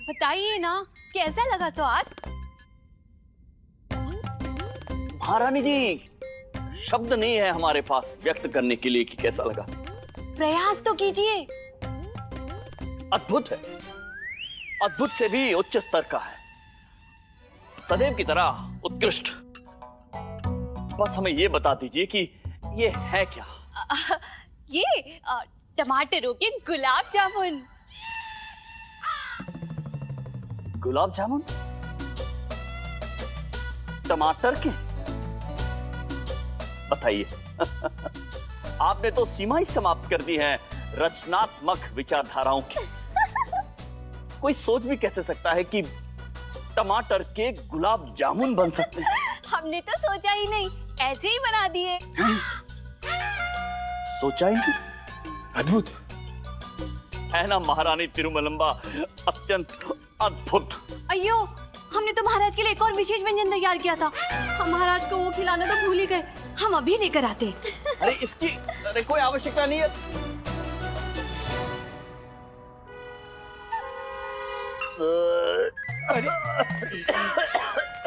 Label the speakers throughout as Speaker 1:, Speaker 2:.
Speaker 1: बताइए ना, कैसा लगा स्वाद?
Speaker 2: महारानी जी, शब्द नहीं है हमारे पास व्यक्त करने के लिए कि कैसा लगा।
Speaker 1: प्रयास तो कीजिए।
Speaker 2: अद्भुत है, अद्भुत से भी उच्च स्तर का है, सदैव की तरह उत्कृष्ट। बस हमें ये बता दीजिए कि ये है क्या?
Speaker 1: ये टमाटरों के गुलाब जामुन।
Speaker 2: गुलाब जामुन? टमाटर के? बताइए। आपने तो सीमा ही समाप्त कर दी है रचनात्मक विचारधाराओं की। कोई सोच भी कैसे सकता है कि टमाटर के गुलाब जामुन बन सकते हैं?
Speaker 1: हमने तो सोचा ही नहीं, ऐसे ही बना दिए।
Speaker 2: सोचा ही नहीं?
Speaker 3: अद्भुत
Speaker 2: है ना महारानी तिरुमलंबा, अत्यंत अद्भुत।
Speaker 1: अयो, हमने तो महाराज के लिए एक और विशेष व्यंजन तैयार किया था। हम महाराज को वो खिलाना तो भूल ही गए। हम अभी लेकर आते हैं।
Speaker 2: अरे इसकी कोई आवश्यकता नहीं है।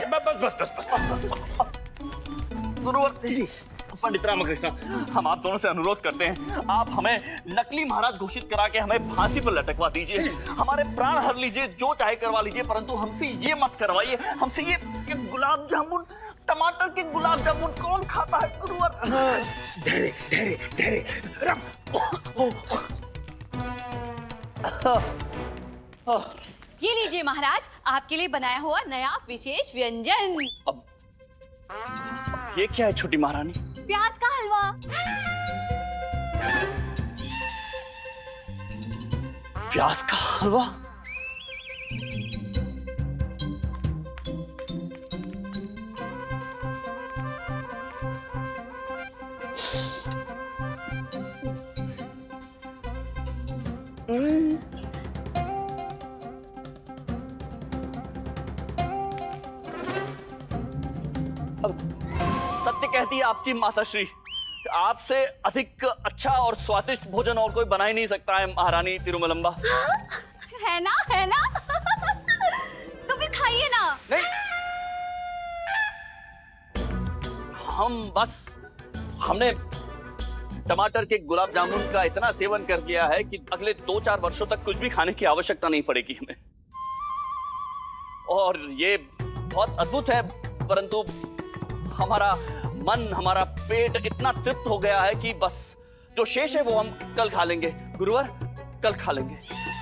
Speaker 3: बस बस बस बस।
Speaker 2: गुरुवर जी, पंडित रामकृष्ण, हम आप दोनों से अनुरोध करते हैं, आप हमें नकली महाराज घोषित करा के हमें फांसी पर लटकवा दीजिए। हमारे प्राण हर लीजिए, जो चाहे करवा लीजिए, परंतु हमसे ये मत करवाइए। हमसे ये गुलाब जामुन, टमाटर के गुलाब जामुन कौन खाता है गुरुवर?
Speaker 3: धैर्य धैर्य धैर्य राम।
Speaker 1: ये लीजिए महाराज, आपके लिए बनाया हुआ नया विशेष व्यंजन।
Speaker 2: अब ये क्या है छोटी महारानी?
Speaker 1: प्याज का हलवा।
Speaker 2: प्याज का हलवा? सत्य कहती है आपकी माताश्री, आपसे अधिक अच्छा और स्वादिष्ट भोजन और कोई बना ही नहीं सकता है महारानी तिरुमलंबा।
Speaker 1: है ना, है ना? तो फिर खाइए ना।
Speaker 2: नहीं, हमने टमाटर के गुलाब जामुन का इतना सेवन कर दिया है कि अगले 2-4 वर्षों तक कुछ भी खाने की आवश्यकता नहीं पड़ेगी हमें। और ये बहुत अद्भुत है, परंतु हमारा मन, हमारा पेट इतना तृप्त हो गया है कि बस जो शेष है वो हम कल खा लेंगे गुरुवर, कल खा लेंगे।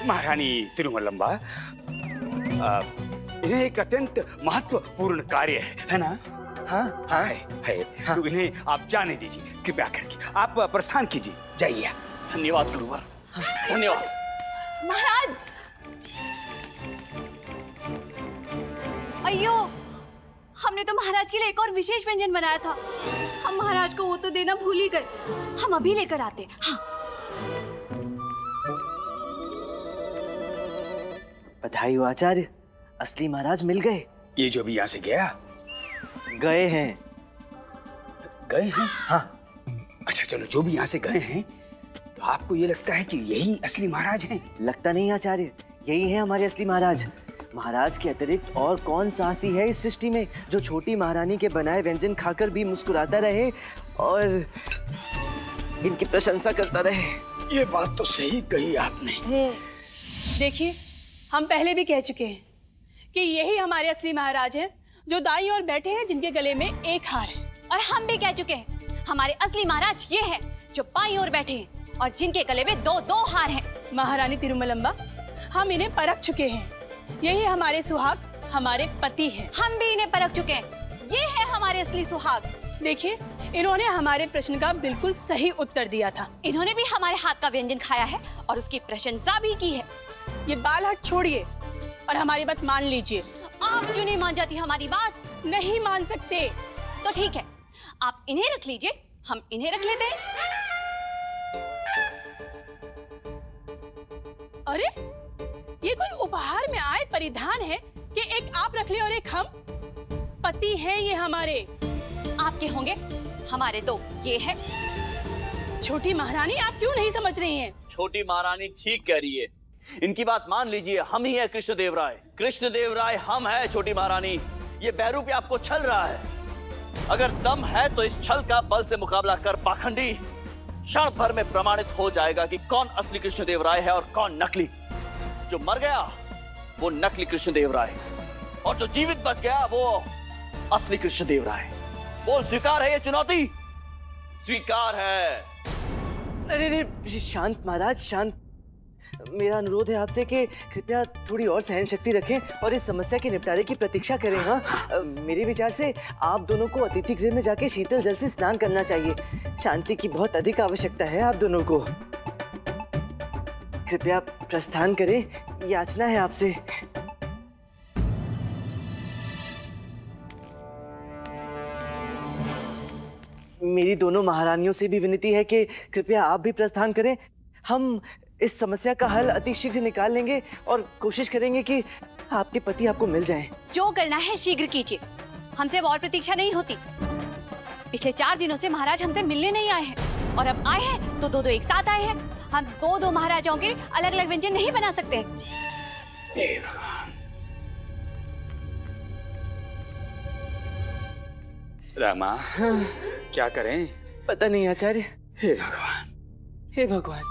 Speaker 3: महारानी तिरुमलंबा, इन्हें एक अत्यंत महत्वपूर्ण कार्य है ना? हाँ हाँ है। हाँ। तो इन्हें आप जाने दीजिए, कृपया करके आप प्रस्थान कीजिए, जाइए।
Speaker 2: धन्यवाद गुरुवर, धन्यवाद।
Speaker 1: महाराज, अयो, हमने तो महाराज के लिए एक और विशेष व्यंजन बनाया था। हम महाराज को वो तो देना भूल ही गए। हम अभी लेकर आते। हाँ।
Speaker 4: बधाई हो आचार्य, असली महाराज मिल गए।
Speaker 3: ये जो भी यहाँ से गया,
Speaker 4: गए हैं।
Speaker 3: गए हैं? हाँ। अच्छा चलो, जो भी यहाँ से गए हैं, तो आपको ये लगता है कि यही असली महाराज हैं?
Speaker 4: लगता नहीं आचार्य, यही है हमारे असली महाराज। महाराज के अतिरिक्त और कौन साहसी है इस सृष्टि में जो छोटी महारानी के बनाए व्यंजन खाकर भी मुस्कुराता रहे और इनकी प्रशंसा करता रहे।
Speaker 3: ये बात तो सही कही आपने।
Speaker 5: देखिए, हम पहले भी कह चुके हैं कि यही हमारे असली महाराज हैं, जो दाईं ओर बैठे हैं, जिनके गले में एक हार है।
Speaker 1: और हम भी कह चुके हैं, हमारे असली महाराज ये हैं, जो बाईं ओर बैठे हैं और जिनके गले में 2-2 हार हैं।
Speaker 5: महारानी तिरुमलंबा, हम इन्हें परख चुके हैं। यही हमारे सुहाग, हमारे पति हैं।
Speaker 1: हम भी इन्हें परख चुके हैं, ये है हमारे असली सुहाग।
Speaker 5: देखिए, इन्होंने हमारे प्रश्न का बिल्कुल सही उत्तर दिया था।
Speaker 1: इन्होंने भी हमारे हाथ का व्यंजन खाया है और उसकी प्रशंसा भी की है।
Speaker 5: ये बाल हट छोड़िए और हमारी बात मान लीजिए।
Speaker 1: आप क्यों नहीं मान जाती हमारी बात?
Speaker 5: नहीं मान सकते
Speaker 1: तो ठीक है, आप इन्हें रख लीजिए, हम इन्हें रख लेते हैं।
Speaker 5: अरे, ये कोई उपहार में आए परिधान है कि एक आप रख ले और एक हम? पति हैं ये हमारे।
Speaker 1: आपके होंगे, हमारे तो ये है।
Speaker 5: छोटी महारानी, आप क्यों नहीं समझ रही हैं?
Speaker 2: छोटी महारानी ठीक कह रही है, इनकी बात मान लीजिए, हम ही है कृष्णदेव राय। कृष्णदेव राय हम है छोटी महारानी। ये बहरूपी आपको छल रहा है। अगर दम है तो इस छल का बल से मुकाबला कर पाखंडी क्षण भर में प्रमाणित हो जाएगा कि कौन असली कृष्णदेव राय है और कौन नकली। जो मर गया वो नकली कृष्णदेव राय और जो जीवित बच गया वो असली कृष्णदेव राय। बोल, स्वीकार है ये चुनौती? स्वीकार है।
Speaker 4: अरे शांत महाराज, शांत। मेरा अनुरोध है आपसे कि कृपया थोड़ी और सहन शक्ति रखें और इस समस्या के निपटारे की प्रतीक्षा करें। हाँ, मेरे विचार से आप दोनों को अतिथि गृह में जाके शीतल जल से स्नान करना चाहिए। शांति की बहुत अधिक आवश्यकता है आप दोनों को। कृपया प्रस्थान करें, याचना है आपसे। मेरी दोनों महारानियों से भी विनती है कि कृपया आप भी प्रस्थान करें। हम इस समस्या का हल अति शीघ्र निकाल लेंगे और कोशिश करेंगे कि आपके पति आपको मिल जाएं।
Speaker 1: जो करना है शीघ्र कीजिए, हमसे और प्रतीक्षा नहीं होती। पिछले 4 दिनों से महाराज हमसे मिलने नहीं आए हैं और अब आए हैं तो दो एक साथ आए हैं। हम दो महाराजाओं के अलग अलग व्यंजन नहीं बना सकते।
Speaker 3: हे भगवान। रामा, क्या करें?
Speaker 4: पता नहीं आचार्य।
Speaker 3: हे भगवान,
Speaker 4: हे भगवान।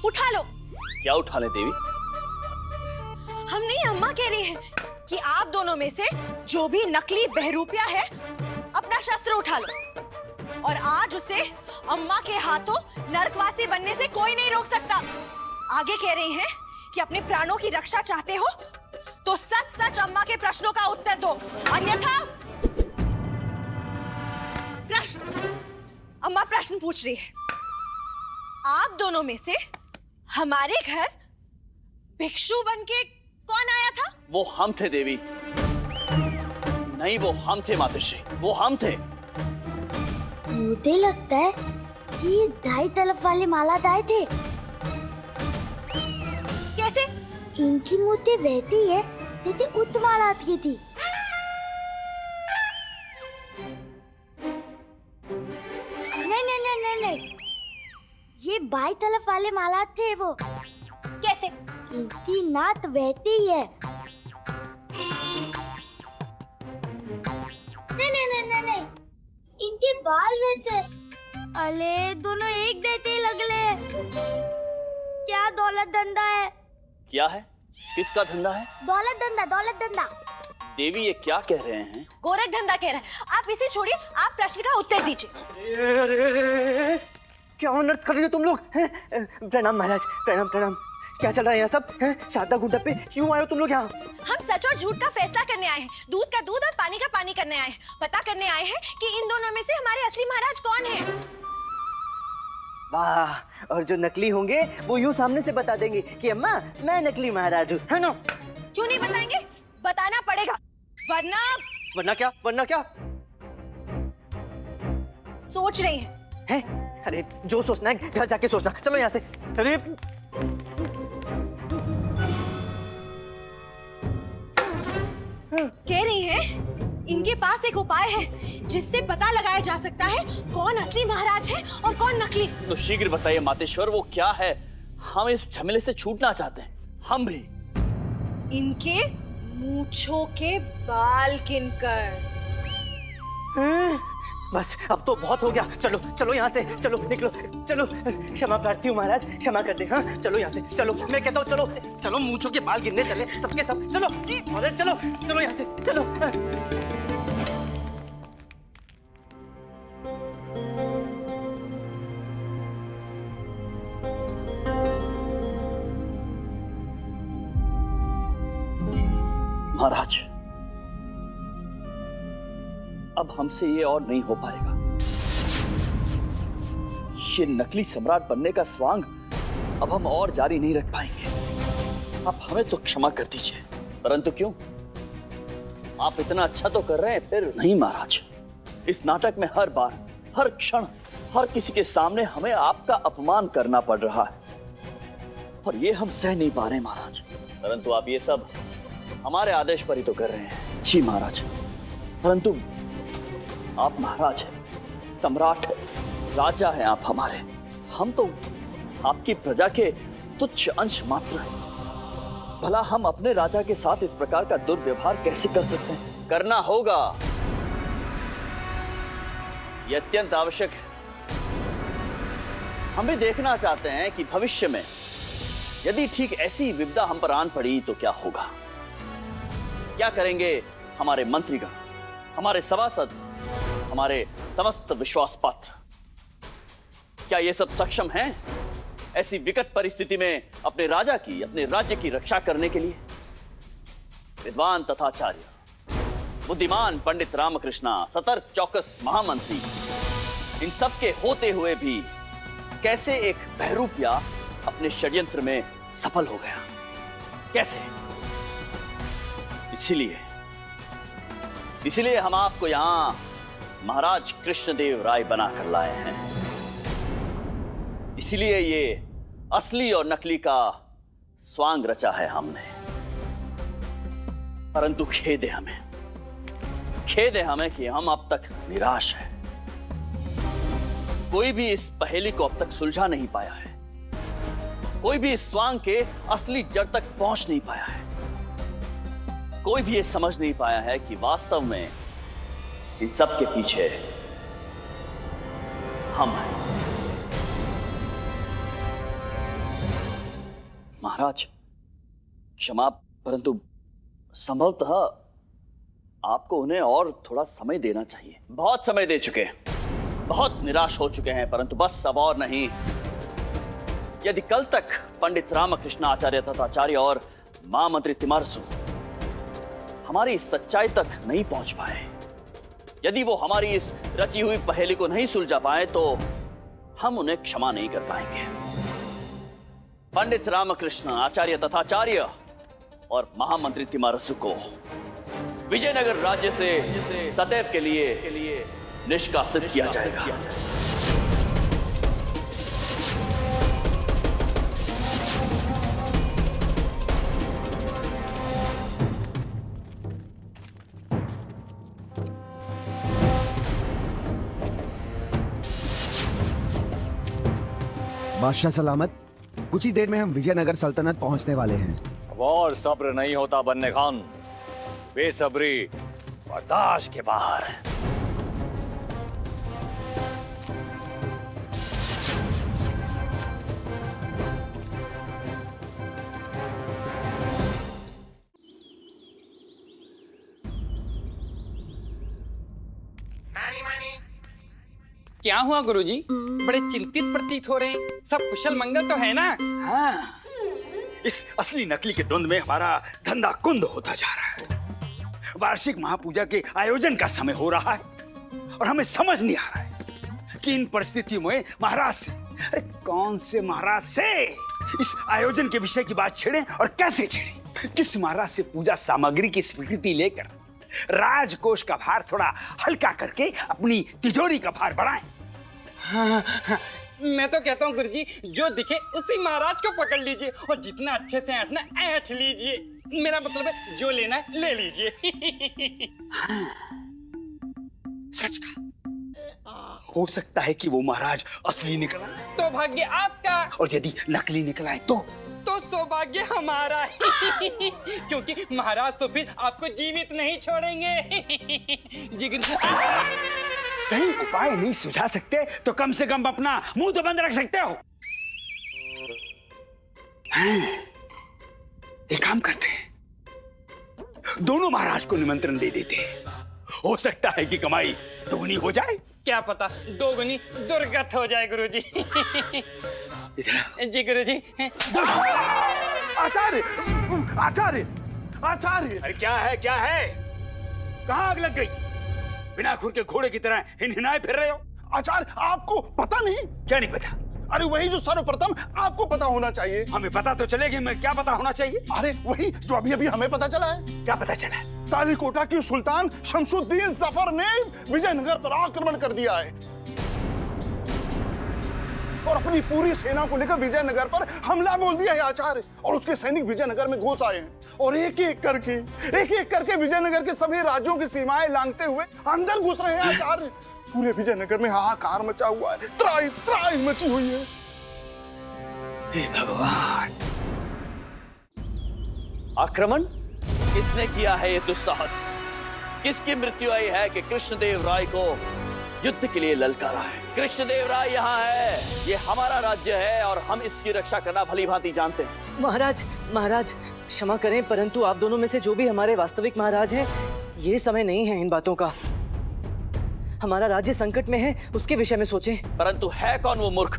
Speaker 1: उठा लो।
Speaker 2: क्या उठा ले देवी?
Speaker 6: हम नहीं, अम्मा कह रही है कि आप दोनों में से जो भी नकली बहरूपिया है अपना शस्त्र उठा लो और आज उसे अम्मा के हाथों नरकवासी बनने से कोई नहीं रोक सकता। आगे कह रही हैं कि अपने प्राणों की रक्षा चाहते हो तो सच सच अम्मा के प्रश्नों का उत्तर दो, अन्यथा प्रश्न। अम्मा प्रश्न पूछ रही है, आप दोनों में से हमारे घर भिक्षु बनके कौन आया था?
Speaker 2: वो हम थे देवी। नहीं, वो हम थे मातश्री, वो हम थे।
Speaker 7: मुझे लगता है कि दाई तरफ वाले मालाधार थे।
Speaker 6: कैसे?
Speaker 7: इनकी मूर्ति वहती है जैसे उत्तमालात की थी। नहीं, ये बाई तरफ वाले मालात थे। वो
Speaker 6: कैसे?
Speaker 7: इनकी नाक वहती है। नहीं, इनके बाल वैसे। अले दोनों एक देते ही लगले। क्या दौलत धंधा है?
Speaker 2: क्या है? किसका धंधा है?
Speaker 7: दौलत धंधा।
Speaker 2: देवी ये क्या कह रहे हैं?
Speaker 6: गोरख धंधा कह रहा है। आप इसे छोड़िए, आप प्रश्न का उत्तर दीजिए।
Speaker 4: अरे क्या अनर्थ कर रही हो तुम लोग? प्रणाम महाराज, प्रणाम। क्या चल रहा है यहाँ सब? शारदा गुड्डा पे क्यों आए हो तुम लोग यहाँ?
Speaker 6: हम सच और झूठ का फैसला करने आए हैं, दूध का दूध और पानी का पानी करने आए हैं। पता करने आए हैं कि इन दोनों में से हमारे असली महाराज कौन हैं।
Speaker 4: वाह, और जो नकली होंगे वो यूं सामने से बता देंगे कि अम्मा मैं नकली महाराज हूँ, है ना?
Speaker 6: क्यों नहीं बताएंगे? बताना पड़ेगा, वरना
Speaker 4: क्या?
Speaker 6: सोच रही हैं।
Speaker 4: अरे जो सोचना है घर जाके सोचना। चलो यहाँ से। अरे
Speaker 6: कह रही हैं इनके पास एक उपाय है जिससे पता लगाया जा सकता है कौन असली महाराज है और कौन नकली।
Speaker 2: तो शीघ्र बताइए मातेश्वर, वो क्या है? हम इस झमेले से छूटना चाहते हैं, हम भी।
Speaker 6: इनके मूंछों के बाल गिनकर।
Speaker 4: बस अब तो बहुत हो गया। चलो यहाँ से, चलो निकलो, चलो। क्षमा प्रार्थी हूँ महाराज, क्षमा कर दे। हाँ चलो यहाँ से, चलो। मैं कहता हूँ चलो मूंछों के बाल गिनने चले सबके सब। चलो अरे चलो यहाँ से, चलो।
Speaker 2: महाराज, अब हमसे ये और नहीं हो पाएगा। ये नकली सम्राट बनने का स्वांग अब हम और जारी नहीं रख पाएंगे। आप हमें तो क्षमा कर दीजिए, परंतु क्यों? आप इतना अच्छा तो कर रहे हैं, फिर नहीं महाराज। इस नाटक में हर बार, हर क्षण, हर किसी के सामने हमें आपका अपमान करना पड़ रहा है और ये हम सह नहीं पा रहे महाराज। परंतु आप ये सब हमारे आदेश पर ही तो कर रहे हैं। जी महाराज, परंतु आप महाराज हैं, सम्राट हैं, राजा हैं आप हमारे। हम तो आपकी प्रजा के तुच्छ अंश मात्र हैं। भला हम अपने राजा के साथ इस प्रकार का दुर्व्यवहार कैसे कर सकते हैं? करना होगा, यह अत्यंत आवश्यक है। हम भी देखना चाहते हैं कि भविष्य में यदि ठीक ऐसी विपदा हम पर आन पड़ी तो क्या होगा, क्या करेंगे हमारे मंत्रीगण, हमारे सभासद, हमारे समस्त विश्वास पात्र। क्या ये सब सक्षम हैं ऐसी विकट परिस्थिति में अपने राजा की, अपने राज्य की रक्षा करने के लिए? विद्वान तथा आचार्य, बुद्धिमान पंडित रामकृष्णा, सतर्क चौकस महामंत्री, इन सब के होते हुए भी कैसे एक बहरूपिया अपने षड्यंत्र में सफल हो गया? कैसे? इसीलिए हम आपको यहां महाराज कृष्णदेव राय बनाकर लाए हैं। इसीलिए ये असली और नकली का स्वांग रचा है हमने। परंतु खेद है हमें कि हम अब तक निराश हैं। कोई भी इस पहेली को अब तक सुलझा नहीं पाया है। कोई भी इस स्वांग के असली जड़ तक पहुंच नहीं पाया है। कोई भी ये समझ नहीं पाया है कि वास्तव में इन सब के पीछे हम हैं। महाराज क्षमा, परंतु संभवतः आपको उन्हें और थोड़ा समय देना चाहिए। बहुत समय दे चुके हैं, बहुत निराश हो चुके हैं, परंतु बस अब और नहीं। यदि कल तक पंडित रामकृष्ण आचार्य तथा आचार्य और महामंत्री तिमारसु हमारी इस सच्चाई तक नहीं पहुंच पाए, यदि वो हमारी इस रची हुई पहेली को नहीं सुलझा पाए, तो हम उन्हें क्षमा नहीं कर पाएंगे। पंडित रामकृष्ण आचार्य तथा आचार्य और महामंत्री तिमारसु को विजयनगर राज्य से सदैव के लिए निष्कासित किया जाएगा।
Speaker 8: बादशाह सलामत, कुछ ही देर में हम विजयनगर सल्तनत पहुंचने वाले हैं।
Speaker 9: अब और सब्र नहीं होता बन्ने खान, बेसब्री बर्दाश्त के बाहर है।
Speaker 10: क्या हुआ गुरुजी? बड़े चिंतित प्रतीत हो रहे हैं। सब कुशल मंगल तो है ना?
Speaker 3: हाँ, इस असली नकली के द्वंद में हमारा धंधा कुंद होता जा रहा है। वार्षिक महापूजा के आयोजन का समय हो रहा है और हमें समझ नहीं आ रहा है कि इन परिस्थितियों में महाराज से, अरे कौन से महाराज से इस आयोजन के विषय की बात छेड़े और कैसे छेड़े। किस महाराज से पूजा सामग्री की स्वीकृति लेकर राजकोष का भार थोड़ा हल्का करके अपनी तिजोरी का भार बढ़ाएं।
Speaker 10: हाँ, मैं तो कहता हूँ गुरुजी, जो दिखे उसी महाराज को पकड़ लीजिए और जितना अच्छे से ऐंठना ऐंठ लीजिए। मेरा मतलब है जो लेना है ले लीजिए।
Speaker 3: सच का हो सकता है कि वो महाराज असली निकला
Speaker 10: तो भाग्य आपका, और
Speaker 3: यदि नकली निकला है तो
Speaker 10: सौभाग्य हमारा। क्योंकि महाराज तो फिर आपको जीवित नहीं छोड़ेंगे। जिगर
Speaker 3: सही उपाय नहीं सुझा सकते तो कम से कम अपना मुंह तो बंद रख सकते हो। एक काम करते हैं, दोनों महाराज को निमंत्रण दे देते हैं। हो सकता है कि कमाई दोगुनी हो जाए।
Speaker 10: क्या पता दोगुनी दुर्गत हो जाए गुरुजी। जी गुरुजी।
Speaker 3: आचार्य, आचार्य, आचार्य! अरे क्या है, क्या है? कहाँ आग लग गई? बिना खुर के घोड़े की तरह हिनहिनाए फिर रहे हो।
Speaker 11: आचार्य, आपको पता नहीं?
Speaker 3: क्या नहीं पता?
Speaker 11: अरे वही जो सर्वप्रथम आपको पता होना चाहिए।
Speaker 3: हमें पता तो चलेगी, मैं क्या पता होना चाहिए?
Speaker 11: अरे वही जो अभी अभी हमें पता चला है।
Speaker 3: क्या पता चला?
Speaker 11: तालीकोटा की सुल्तान शमशुद्दीन जफर ने विजयनगर पर आक्रमण कर दिया है और अपनी पूरी सेना को लेकर विजयनगर पर हमला बोल दिया है आचार्य। और उसके सैनिक विजयनगर में घुस आए हैं और एक एक करके विजयनगर के सभी राज्यों की सीमाएं लांघते हुए अंदर घुस रहे हैं आचार्य। पूरे विजयनगर में हाहाकार मचा हुआ है, त्राही त्राही मची हुई है।
Speaker 3: हे भगवान!
Speaker 2: आक्रमण किसने किया है ये दुस्साहस? किसकी मृत्यु आई है कि कृष्णदेव राय को युद्ध के लिए ललकारा है? कृष्णदेव राय यहाँ है, ये हमारा राज्य है और हम इसकी रक्षा करना भली भांति जानते हैं।
Speaker 4: महाराज क्षमा करें, परंतु आप दोनों में से जो भी हमारे वास्तविक महाराज हैं, ये समय नहीं है इन बातों का। हमारा राज्य संकट में है, उसके विषय में सोचें।
Speaker 2: परंतु है कौन वो मूर्ख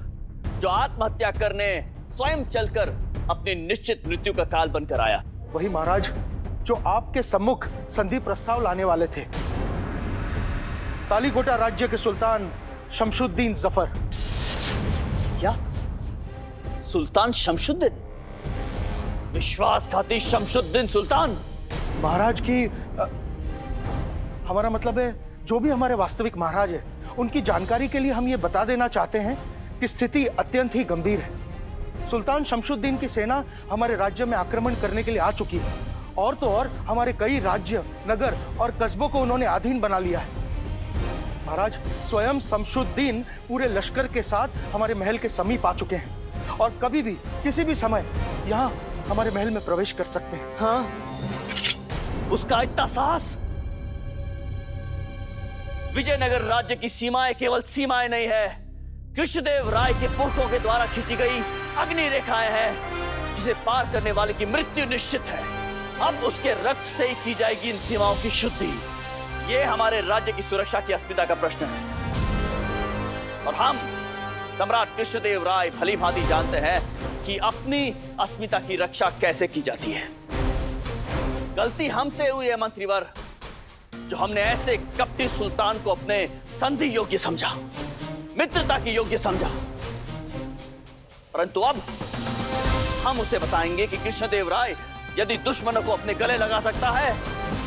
Speaker 2: जो आत्महत्या करने स्वयं चलकर अपनी निश्चित मृत्यु का काल बनकर आया?
Speaker 11: वही महाराज जो आपके सम्मुख संधि प्रस्ताव लाने वाले थे, तालीकोटा राज्य के सुल्तान शमशुद्दीन जफर।
Speaker 2: क्या? सुल्तान शमशुद्दीन? विश्वासघाती शमशुद्दीन सुल्तान?
Speaker 11: महाराज की हमारा मतलब है जो भी हमारे वास्तविक महाराज है, उनकी जानकारी के लिए हम ये बता देना चाहते हैं कि स्थिति अत्यंत ही गंभीर है। सुल्तान शमशुद्दीन की सेना हमारे राज्य में आक्रमण करने के लिए आ चुकी है और तो और हमारे कई राज्य, नगर और कस्बों को उन्होंने अधीन बना लिया है। महाराज स्वयं शमशुद्दीन पूरे लश्कर के साथ हमारे महल के समीप आ चुके हैं और कभी भी किसी भी समय यहाँ हमारे महल में प्रवेश कर सकते हैं।
Speaker 2: हाँ, उसका इतना साहस! विजयनगर राज्य की सीमाएं केवल सीमाएं नहीं है, कृष्णदेव राय के पुरखों के द्वारा खींची गई अग्नि रेखाएं हैं, जिसे पार करने वाले की मृत्यु निश्चित है। अब उसके रक्त से ही की जाएगी इन सीमाओं की शुद्धि। ये हमारे राज्य की सुरक्षा की अस्मिता का प्रश्न है और हम सम्राट कृष्णदेव राय भली भांति जानते हैं कि अपनी अस्मिता की रक्षा कैसे की जाती है। गलती हमसे हुई है मंत्रीवर, जो हमने ऐसे कपटी सुल्तान को अपने संधि योग्य समझा, मित्रता की योग्य समझा। परंतु अब हम उसे बताएंगे कि कृष्णदेव राय यदि दुश्मनों को अपने गले लगा सकता है,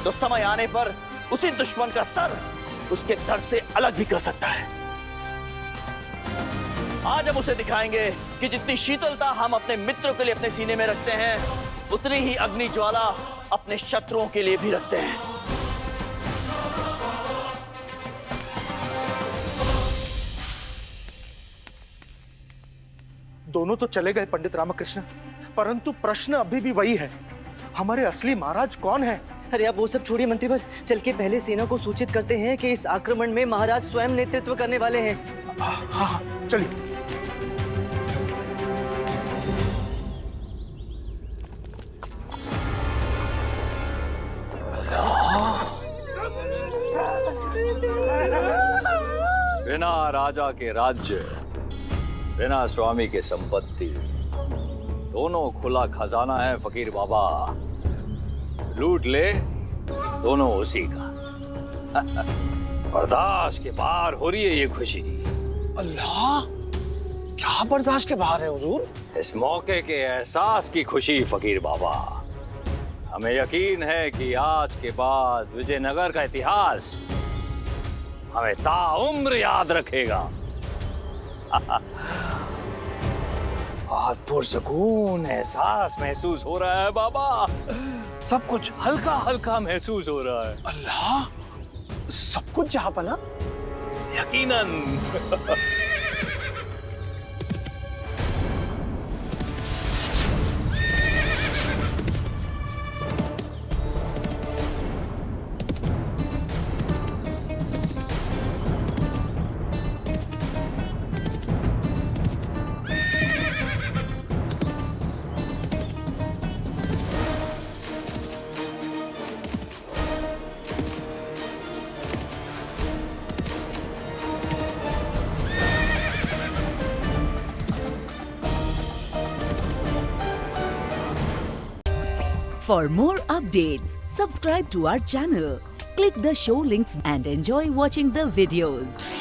Speaker 2: तो समय आने पर उसी दुश्मन का सर उसके धड़ से अलग भी कर सकता है। आज हम उसे दिखाएंगे कि जितनी शीतलता हम अपने मित्रों के लिए अपने सीने में रखते हैं, उतनी ही अग्नि ज्वाला अपने शत्रुओं के लिए भी रखते हैं।
Speaker 11: दोनों तो चले गए पंडित रामकृष्ण, परंतु प्रश्न अभी भी वही है, हमारे असली महाराज कौन है?
Speaker 4: अरे आप वो सब छोड़िए मंत्रीवर, चल के पहले सेना को सूचित करते हैं कि इस आक्रमण में महाराज स्वयं नेतृत्व करने वाले हैं।
Speaker 11: हाँ, चलिए।
Speaker 9: बिना राजा के राज्य, बिना स्वामी के संपत्ति, दोनों खुला खजाना है फकीर बाबा। लूट ले दोनों उसी का। बर्दाश्त के बाहर हो रही है ये खुशी।
Speaker 11: अल्लाह, क्या बर्दाश्त के बाहर है हुजूर?
Speaker 9: इस मौके के एहसास की खुशी फकीर बाबा। हमें यकीन है कि आज के बाद विजयनगर का इतिहास हमें ताउम्र याद रखेगा। बहुत पुरसकून एहसास महसूस हो रहा है बाबा, सब कुछ हल्का हल्का महसूस हो रहा है।
Speaker 11: अल्लाह, सब कुछ जहांपना?
Speaker 9: यकीनन।
Speaker 12: For more updates, subscribe to our channel, click the show links and enjoy watching the videos.